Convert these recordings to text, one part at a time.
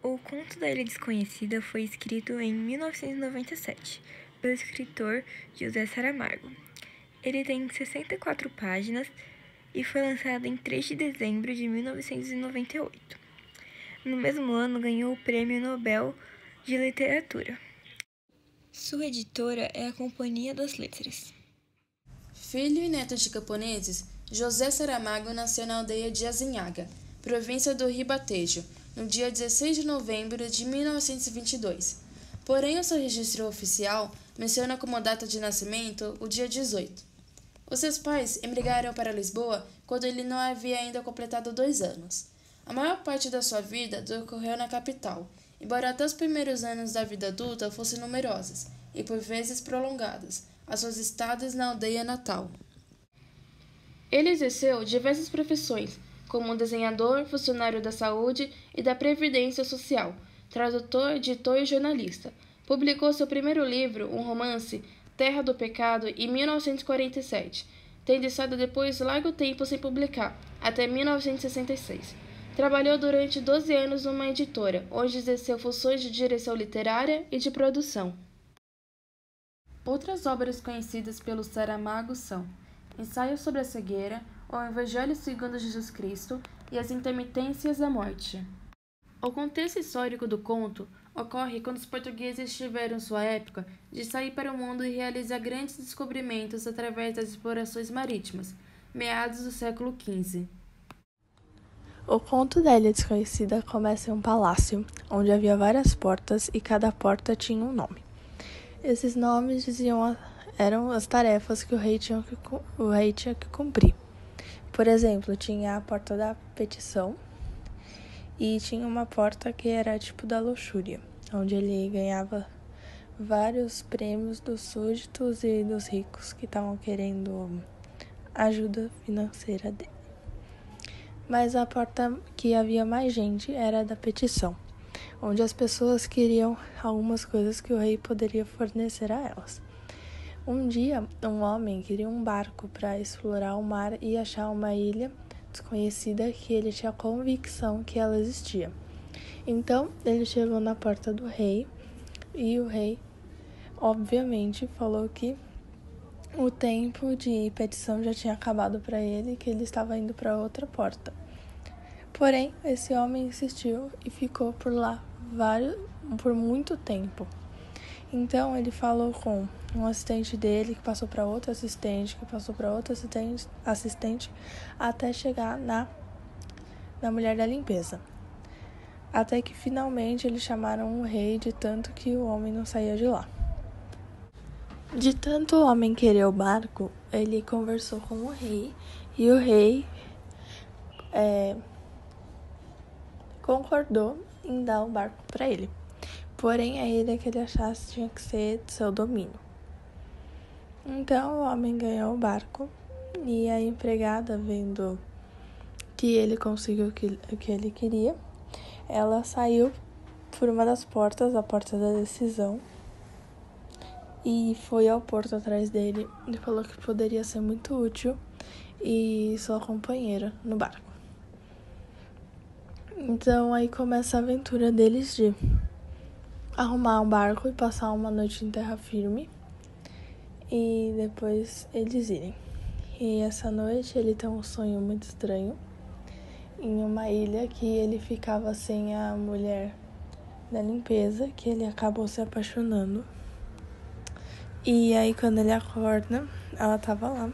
O Conto da Ilha Desconhecida foi escrito em 1997 pelo escritor José Saramago. Ele tem 64 páginas e foi lançado em 3 de dezembro de 1998. No mesmo ano, ganhou o Prêmio Nobel de Literatura. Sua editora é a Companhia das Letras. Filho e neto de camponeses, José Saramago nasceu na aldeia de Azinhaga, província do Ribatejo, no dia 16 de novembro de 1922. Porém, o seu registro oficial menciona como data de nascimento o dia 18. Os seus pais emigraram para Lisboa quando ele não havia ainda completado 2 anos. A maior parte da sua vida decorreu na capital, embora até os primeiros anos da vida adulta fossem numerosos e por vezes prolongados, as suas estadas na aldeia natal. Ele exerceu diversas profissões, como desenhador, funcionário da saúde e da Previdência Social, tradutor, editor e jornalista. Publicou seu primeiro livro, um romance, Terra do Pecado, em 1947, tendo estado depois largo tempo sem publicar, até 1966. Trabalhou durante 12 anos numa editora, onde exerceu funções de direção literária e de produção. Outras obras conhecidas pelo Saramago são Ensaio sobre a Cegueira, O Evangelho segundo Jesus Cristo e As Intermitências da Morte. O contexto histórico do conto ocorre quando os portugueses tiveram sua época de sair para o mundo e realizar grandes descobrimentos através das explorações marítimas, meados do século XV. O conto da Ilha Desconhecida começa em um palácio, onde havia várias portas e cada porta tinha um nome. Esses nomes eram as tarefas que o rei tinha que cumprir. Por exemplo, tinha a porta da petição e tinha uma porta que era tipo da luxúria, onde ele ganhava vários prêmios dos súditos e dos ricos que estavam querendo ajuda financeira dele. Mas a porta que havia mais gente era a da petição, onde as pessoas queriam algumas coisas que o rei poderia fornecer a elas. Um dia, um homem queria um barco para explorar o mar e achar uma ilha desconhecida que ele tinha convicção que ela existia. Então, ele chegou na porta do rei e o rei, obviamente, falou que o tempo de petição já tinha acabado para ele e que ele estava indo para outra porta. Porém, esse homem insistiu e ficou por lá por muito tempo. Então, ele falou com um assistente dele, que passou para outro assistente, que passou para outro assistente, até chegar na mulher da limpeza. Até que, finalmente, eles chamaram o rei de tanto que o homem não saía de lá. De tanto o homem querer o barco, ele conversou com o rei e o rei concordou em dar o barco para ele. Porém, a ilha que ele achasse tinha que ser de seu domínio. Então, o homem ganhou o barco e a empregada, vendo que ele conseguiu o que ele queria, ela saiu por uma das portas, a porta da decisão, e foi ao porto atrás dele e falou que poderia ser muito útil e sua companheira no barco. Então aí começa a aventura deles de arrumar um barco e passar uma noite em terra firme e depois eles irem. E essa noite ele tem um sonho muito estranho em uma ilha que ele ficava sem a mulher da limpeza, que ele acabou se apaixonando. E aí quando ele acorda, ela tava lá.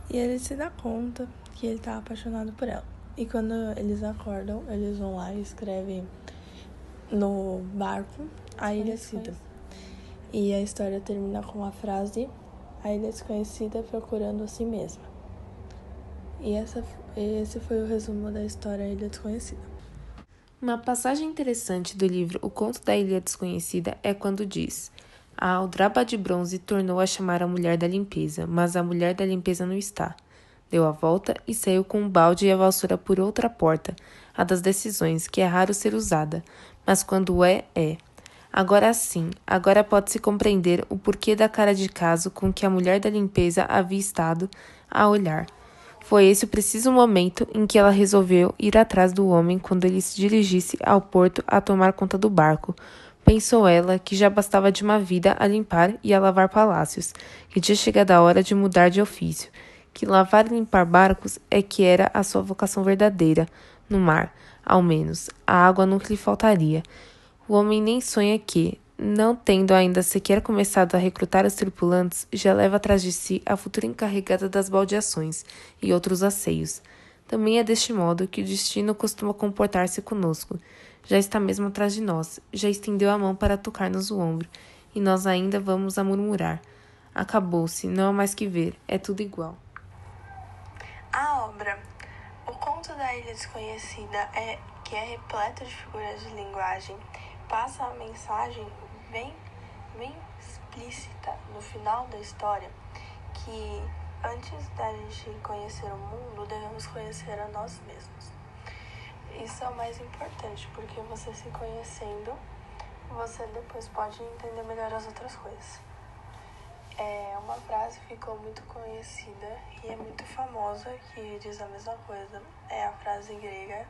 E ele se dá conta que ele tá apaixonado por ela. E quando eles acordam, eles vão lá e escrevem no barco a Ilha Desconhecida. E a história termina com a frase: a Ilha Desconhecida procurando a si mesma. E esse foi o resumo da história Ilha Desconhecida. Uma passagem interessante do livro O Conto da Ilha Desconhecida é quando diz: a aldraba de bronze tornou a chamar a mulher da limpeza, mas a mulher da limpeza não está. Deu a volta e saiu com um balde e a vassoura por outra porta, a das decisões, que é raro ser usada, mas quando é. Agora sim, agora pode-se compreender o porquê da cara de caso com que a mulher da limpeza havia estado a olhar. Foi esse o preciso momento em que ela resolveu ir atrás do homem quando ele se dirigisse ao porto a tomar conta do barco. Pensou ela que já bastava de uma vida a limpar e a lavar palácios, que tinha chegado a hora de mudar de ofício, que lavar e limpar barcos é que era a sua vocação verdadeira. No mar, ao menos, a água nunca lhe faltaria. O homem nem sonha que, não tendo ainda sequer começado a recrutar os tripulantes, já leva atrás de si a futura encarregada das baldeações e outros asseios. Também é deste modo que o destino costuma comportar-se conosco. Já está mesmo atrás de nós, já estendeu a mão para tocar-nos o ombro, e nós ainda vamos a murmurar. Acabou-se, não há mais que ver, é tudo igual. A obra O Conto da Ilha Desconhecida, que é repleta de figuras de linguagem, passa a mensagem bem explícita no final da história, que antes da gente conhecer o mundo, devemos conhecer a nós mesmos. Isso é o mais importante, porque você se conhecendo, você depois pode entender melhor as outras coisas. Uma frase ficou muito conhecida e é muito famosa, que diz a mesma coisa. É a frase grega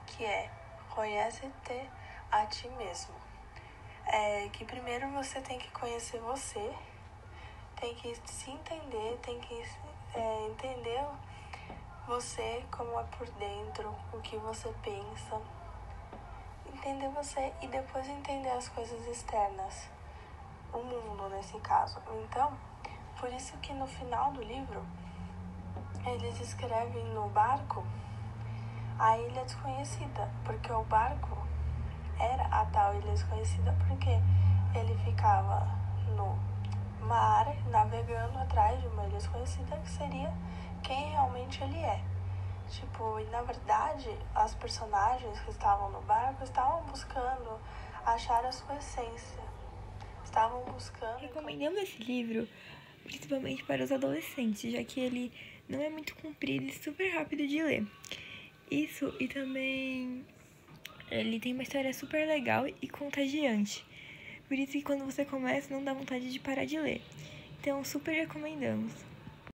que é: conhece-te a ti mesmo. Que primeiro você tem que conhecer você, tem que se entender, tem que entender você como é por dentro, o que você pensa, entender você e depois entender as coisas externas, o mundo nesse caso. Então, por isso que no final do livro eles escrevem no barco a ilha desconhecida, porque o barco era a tal ilha desconhecida porque ele ficava no mar navegando atrás de uma ilha desconhecida, que seria quem realmente ele é. E na verdade as personagens que estavam no barco estavam buscando achar a sua essência, estavam buscando... Recomendamos esse livro principalmente para os adolescentes, já que ele não é muito comprido e super rápido de ler. Isso, e também ele tem uma história super legal e contagiante. Por isso que quando você começa, não dá vontade de parar de ler. Então, super recomendamos.